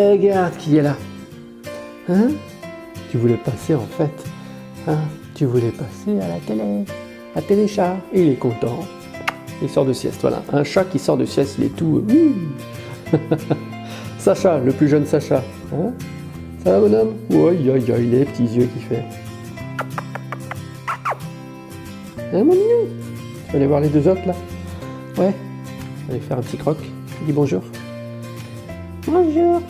regarde qui est là. Hein? Tu voulais passer en fait. Hein? Tu voulais passer à la télé chat. Et il est content. Il sort de sieste, voilà. Un chat qui sort de sieste, il est tout... Sacha, le plus jeune Sacha. Hein? Ça va, bonhomme? Oui, les petits yeux qu'il fait. Hein, mon mignon? Tu vas aller voir les deux autres, là? Ouais. Allez faire un petit croc. Dis bonjour. Bonjour.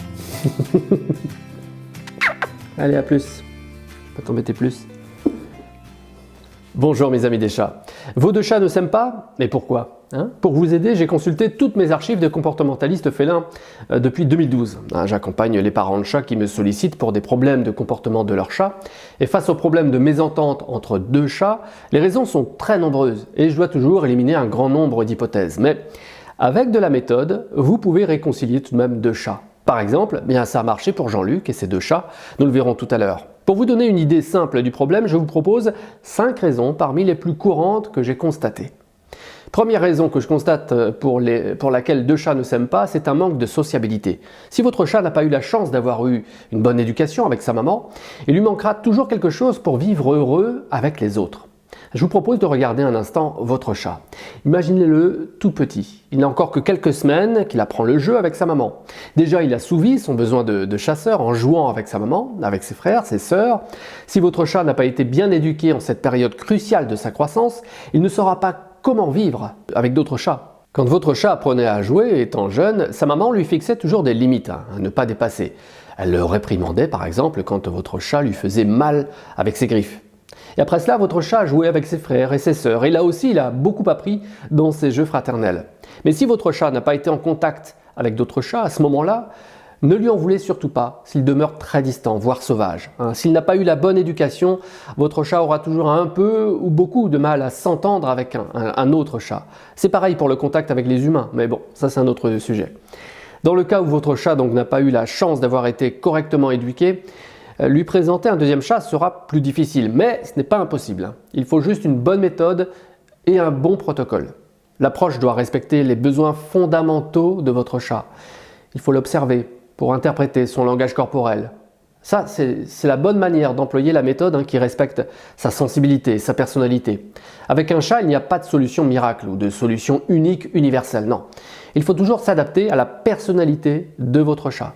Allez, à plus. Je peux t'embêter plus. Bonjour mes amis des chats. Vos deux chats ne s'aiment pas? Mais pourquoi? Pour vous aider, j'ai consulté toutes mes archives de comportementalistes félins depuis 2012. J'accompagne les parents de chats qui me sollicitent pour des problèmes de comportement de leur chat. Et face aux problèmes de mésentente entre deux chats, les raisons sont très nombreuses et je dois toujours éliminer un grand nombre d'hypothèses. Mais avec de la méthode, vous pouvez réconcilier tout de même deux chats. Par exemple, bien ça a marché pour Jean-Luc et ses deux chats, nous le verrons tout à l'heure. Pour vous donner une idée simple du problème, je vous propose 5 raisons parmi les plus courantes que j'ai constatées. Première raison que je constate pour laquelle deux chats ne s'aiment pas, c'est un manque de sociabilité. Si votre chat n'a pas eu la chance d'avoir eu une bonne éducation avec sa maman, il lui manquera toujours quelque chose pour vivre heureux avec les autres. Je vous propose de regarder un instant votre chat. Imaginez-le tout petit. Il n'a encore que quelques semaines qu'il apprend le jeu avec sa maman. Déjà, il a assouvi son besoin de chasseur en jouant avec sa maman, avec ses frères, ses sœurs. Si votre chat n'a pas été bien éduqué en cette période cruciale de sa croissance, il ne saura pas comment vivre avec d'autres chats. Quand votre chat apprenait à jouer étant jeune, sa maman lui fixait toujours des limites à ne pas dépasser. Elle le réprimandait par exemple quand votre chat lui faisait mal avec ses griffes. Et après cela, votre chat jouait avec ses frères et ses sœurs. Et là aussi, il a beaucoup appris dans ses jeux fraternels. Mais si votre chat n'a pas été en contact avec d'autres chats, à ce moment-là, ne lui en voulez surtout pas s'il demeure très distant, voire sauvage. S'il n'a pas eu la bonne éducation, votre chat aura toujours un peu ou beaucoup de mal à s'entendre avec un autre chat. C'est pareil pour le contact avec les humains, mais bon, ça c'est un autre sujet. Dans le cas où votre chat donc n'a pas eu la chance d'avoir été correctement éduqué, lui présenter un deuxième chat sera plus difficile, mais ce n'est pas impossible. Il faut juste une bonne méthode et un bon protocole. L'approche doit respecter les besoins fondamentaux de votre chat. Il faut l'observer pour interpréter son langage corporel. Ça, c'est la bonne manière d'employer la méthode qui respecte sa sensibilité, sa personnalité. Avec un chat, il n'y a pas de solution miracle ou de solution unique, universelle, non. Il faut toujours s'adapter à la personnalité de votre chat.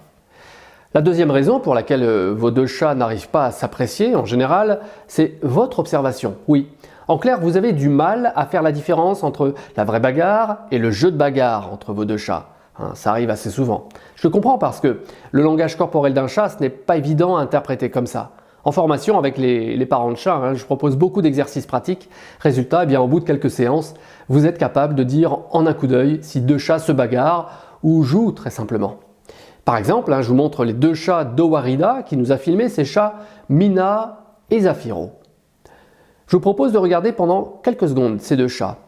La deuxième raison pour laquelle vos deux chats n'arrivent pas à s'apprécier en général, c'est votre observation. Oui, en clair, vous avez du mal à faire la différence entre la vraie bagarre et le jeu de bagarre entre vos deux chats. Ça arrive assez souvent. Je le comprends parce que le langage corporel d'un chat, ce n'est pas évident à interpréter comme ça. En formation avec les parents de chats, je propose beaucoup d'exercices pratiques. Résultat, au bout de quelques séances, vous êtes capable de dire en un coup d'œil si deux chats se bagarrent ou jouent très simplement. Par exemple, je vous montre les deux chats d'Owarida qui nous a filmé ses chats Mina et Zafiro. Je vous propose de regarder pendant quelques secondes ces deux chats.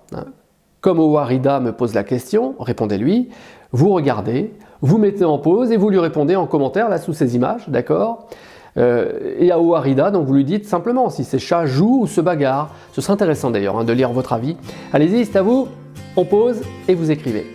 Comme Owarida me pose la question, répondez-lui, vous regardez, vous mettez en pause et vous lui répondez en commentaire là sous ces images, d'accord? Et à Owarida, donc vous lui dites simplement si ces chats jouent ou se bagarrent. Ce serait intéressant d'ailleurs de lire votre avis. Allez-y, c'est à vous, on pause et vous écrivez.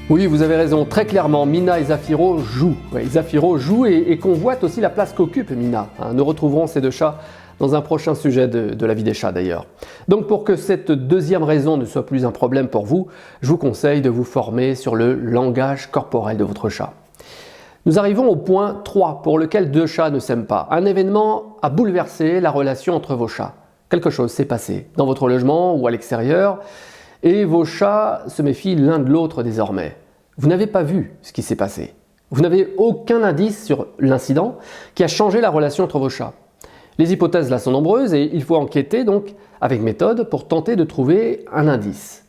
Oui, vous avez raison, très clairement, Mina et Zafiro jouent. Zafiro joue et convoite aussi la place qu'occupe Mina. Nous retrouverons ces deux chats dans un prochain sujet de la vie des chats d'ailleurs. Donc pour que cette deuxième raison ne soit plus un problème pour vous, je vous conseille de vous former sur le langage corporel de votre chat. Nous arrivons au point 3 pour lequel deux chats ne s'aiment pas. Un événement a bouleversé la relation entre vos chats. Quelque chose s'est passé dans votre logement ou à l'extérieur et vos chats se méfient l'un de l'autre désormais. Vous n'avez pas vu ce qui s'est passé. Vous n'avez aucun indice sur l'incident qui a changé la relation entre vos chats. Les hypothèses là sont nombreuses et il faut enquêter donc avec méthode pour tenter de trouver un indice.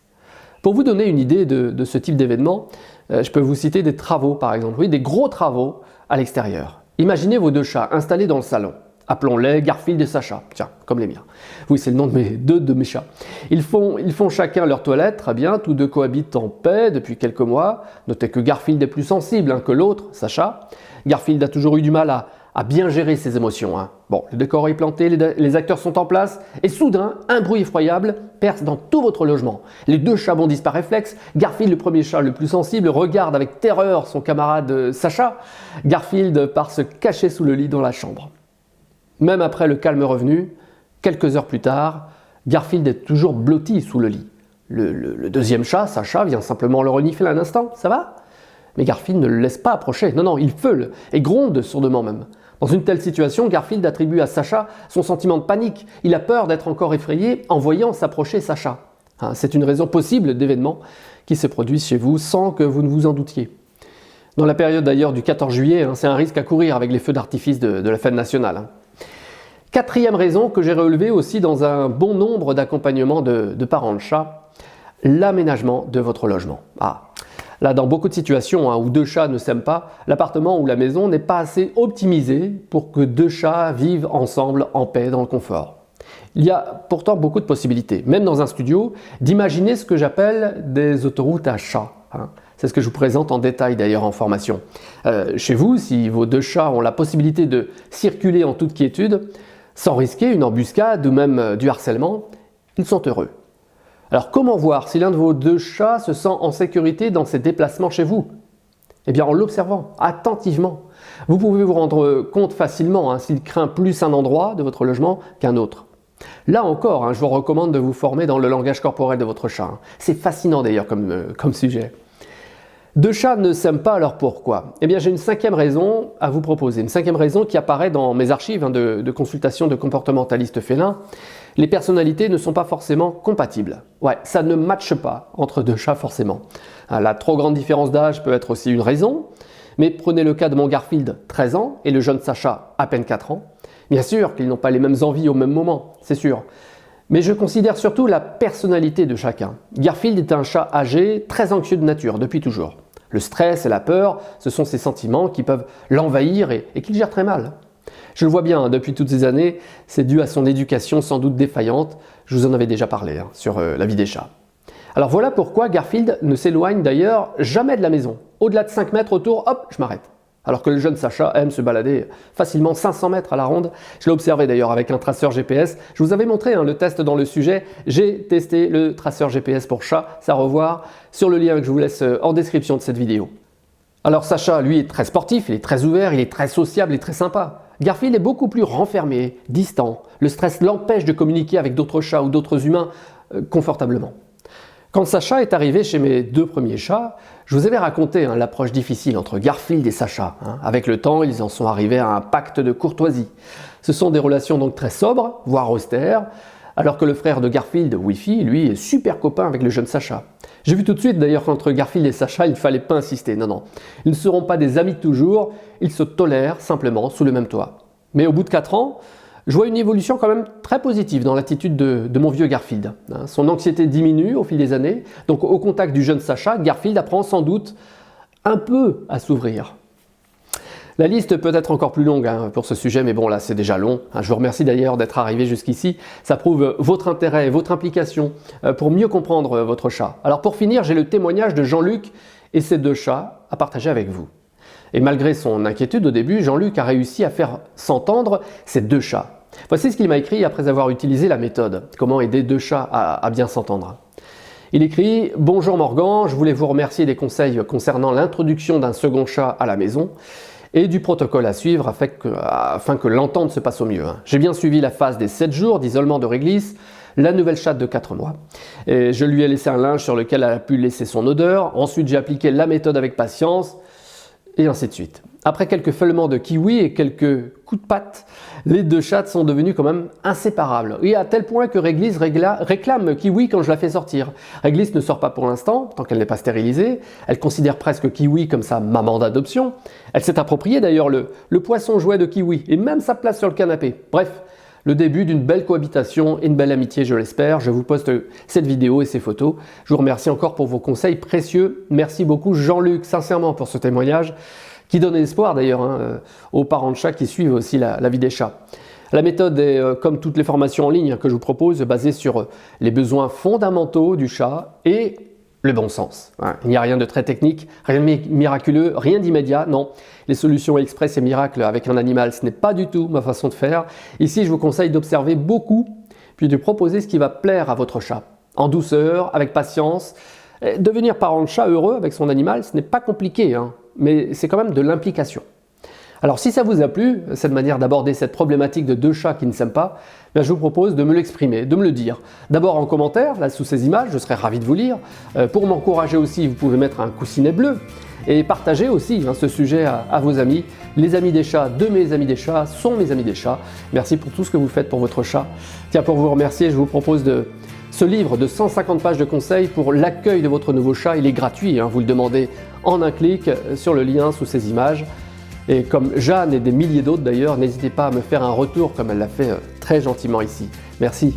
Pour vous donner une idée de ce type d'événement, je peux vous citer des travaux par exemple, oui, des gros travaux à l'extérieur. Imaginez vos deux chats installés dans le salon. Appelons-les Garfield et Sacha, tiens, comme les miens. Oui, c'est le nom de deux de mes chats. Ils font chacun leur toilette, très bien, tous deux cohabitent en paix depuis quelques mois. Notez que Garfield est plus sensible que l'autre, Sacha. Garfield a toujours eu du mal à bien gérer ses émotions. Bon, le décor est planté, les acteurs sont en place, et soudain, un bruit effroyable perce dans tout votre logement. Les deux chats bondissent par réflexe. Garfield, le premier chat le plus sensible, regarde avec terreur son camarade Sacha. Garfield part se cacher sous le lit dans la chambre. Même après le calme revenu, quelques heures plus tard, Garfield est toujours blotti sous le lit. Le deuxième chat, Sacha, vient simplement le renifler un instant. Ça va ? Mais Garfield ne le laisse pas approcher. Non, il feule et gronde sourdement même. Dans une telle situation, Garfield attribue à Sacha son sentiment de panique. Il a peur d'être encore effrayé en voyant s'approcher Sacha. C'est une raison possible d'événements qui se produisent chez vous sans que vous ne vous en doutiez. Dans la période d'ailleurs du 14 juillet, c'est un risque à courir avec les feux d'artifice de la fête nationale. Quatrième raison que j'ai relevée aussi dans un bon nombre d'accompagnements de parents de chats, l'aménagement de votre logement. Là, dans beaucoup de situations où deux chats ne s'aiment pas, l'appartement ou la maison n'est pas assez optimisé pour que deux chats vivent ensemble en paix dans le confort. Il y a pourtant beaucoup de possibilités, même dans un studio, d'imaginer ce que j'appelle des autoroutes à chats. C'est ce que je vous présente en détail d'ailleurs en formation. Chez vous, si vos deux chats ont la possibilité de circuler en toute quiétude, sans risquer une embuscade ou même du harcèlement, ils sont heureux. Alors comment voir si l'un de vos deux chats se sent en sécurité dans ses déplacements chez vous ? Eh bien en l'observant attentivement. Vous pouvez vous rendre compte facilement s'il craint plus un endroit de votre logement qu'un autre. Là encore, je vous recommande de vous former dans le langage corporel de votre chat. C'est fascinant d'ailleurs comme sujet. Deux chats ne s'aiment pas, alors pourquoi ? Eh bien j'ai une cinquième raison à vous proposer. Une cinquième raison qui apparaît dans mes archives de consultation de comportementalistes félins. Les personnalités ne sont pas forcément compatibles. Ouais, ça ne matche pas entre deux chats forcément. La trop grande différence d'âge peut être aussi une raison, mais prenez le cas de mon Garfield, 13 ans, et le jeune Sacha, à peine 4 ans. Bien sûr qu'ils n'ont pas les mêmes envies au même moment, c'est sûr. Mais je considère surtout la personnalité de chacun. Garfield est un chat âgé, très anxieux de nature, depuis toujours. Le stress et la peur, ce sont ces sentiments qui peuvent l'envahir et qu'il gère très mal. Je le vois bien, depuis toutes ces années, c'est dû à son éducation sans doute défaillante. Je vous en avais déjà parlé sur la vie des chats. Alors voilà pourquoi Garfield ne s'éloigne d'ailleurs jamais de la maison. Au-delà de 5 mètres autour, hop, je m'arrête. Alors que le jeune Sacha aime se balader facilement 500 mètres à la ronde. Je l'ai observé d'ailleurs avec un traceur GPS. Je vous avais montré le test dans le sujet. J'ai testé le traceur GPS pour chat. C'est à revoir sur le lien que je vous laisse en description de cette vidéo. Alors Sacha, lui, est très sportif, il est très ouvert, il est très sociable et très sympa. Garfield est beaucoup plus renfermé, distant. Le stress l'empêche de communiquer avec d'autres chats ou d'autres humains confortablement. Quand Sacha est arrivé chez mes deux premiers chats, je vous avais raconté l'approche difficile entre Garfield et Sacha. Avec le temps, ils en sont arrivés à un pacte de courtoisie. Ce sont des relations donc très sobres, voire austères, alors que le frère de Garfield, Wi-Fi, lui, est super copain avec le jeune Sacha. J'ai vu tout de suite d'ailleurs qu'entre Garfield et Sacha, il ne fallait pas insister. Non. Ils ne seront pas des amis de toujours, ils se tolèrent simplement sous le même toit. Mais au bout de 4 ans, je vois une évolution quand même très positive dans l'attitude de mon vieux Garfield. Son anxiété diminue au fil des années, donc au contact du jeune Sacha, Garfield apprend sans doute un peu à s'ouvrir. La liste peut être encore plus longue pour ce sujet, mais bon là c'est déjà long. Je vous remercie d'ailleurs d'être arrivé jusqu'ici. Ça prouve votre intérêt et votre implication pour mieux comprendre votre chat. Alors pour finir, j'ai le témoignage de Jean-Luc et ses deux chats à partager avec vous. Et malgré son inquiétude au début, Jean-Luc a réussi à faire s'entendre ses deux chats. Voici ce qu'il m'a écrit après avoir utilisé la méthode. Comment aider deux chats à bien s'entendre. Il écrit « Bonjour Morgan, je voulais vous remercier des conseils concernant l'introduction d'un second chat à la maison et du protocole à suivre afin que l'entente se passe au mieux. J'ai bien suivi la phase des 7 jours d'isolement de réglisse, la nouvelle chatte de 4 mois. Et je lui ai laissé un linge sur lequel elle a pu laisser son odeur. Ensuite, j'ai appliqué la méthode avec patience. Et ainsi de suite. Après quelques feulements de kiwi et quelques coups de patte, les deux chats sont devenus quand même inséparables. Et à tel point que Réglisse réclame Kiwi quand je la fais sortir. Réglisse ne sort pas pour l'instant, tant qu'elle n'est pas stérilisée. Elle considère presque Kiwi comme sa maman d'adoption. Elle s'est appropriée d'ailleurs le poisson jouet de Kiwi et même sa place sur le canapé. Bref, le début d'une belle cohabitation et une belle amitié, je l'espère. Je vous poste cette vidéo et ces photos. Je vous remercie encore pour vos conseils précieux. Merci beaucoup Jean-Luc, sincèrement, pour ce témoignage qui donne espoir d'ailleurs aux parents de chats qui suivent aussi la vie des chats. La méthode est, comme toutes les formations en ligne que je vous propose, basée sur les besoins fondamentaux du chat et le bon sens. Il n'y a rien de très technique, rien de miraculeux, rien d'immédiat, non. Les solutions express et miracles avec un animal, ce n'est pas du tout ma façon de faire. Ici, je vous conseille d'observer beaucoup, puis de proposer ce qui va plaire à votre chat. En douceur, avec patience. Devenir parent de chat heureux avec son animal, ce n'est pas compliqué, mais c'est quand même de l'implication. Alors si ça vous a plu, cette manière d'aborder cette problématique de deux chats qui ne s'aiment pas, je vous propose de me l'exprimer, de me le dire. D'abord en commentaire, là sous ces images, je serais ravi de vous lire. Pour m'encourager aussi, vous pouvez mettre un coussinet bleu et partager aussi ce sujet à vos amis. Les amis des chats de mes amis des chats sont mes amis des chats. Merci pour tout ce que vous faites pour votre chat. Tiens, pour vous remercier, je vous propose ce livre de 150 pages de conseils pour l'accueil de votre nouveau chat. Il est gratuit, vous le demandez en un clic sur le lien sous ces images. Et comme Jeanne et des milliers d'autres d'ailleurs, n'hésitez pas à me faire un retour comme elle l'a fait très gentiment ici. Merci.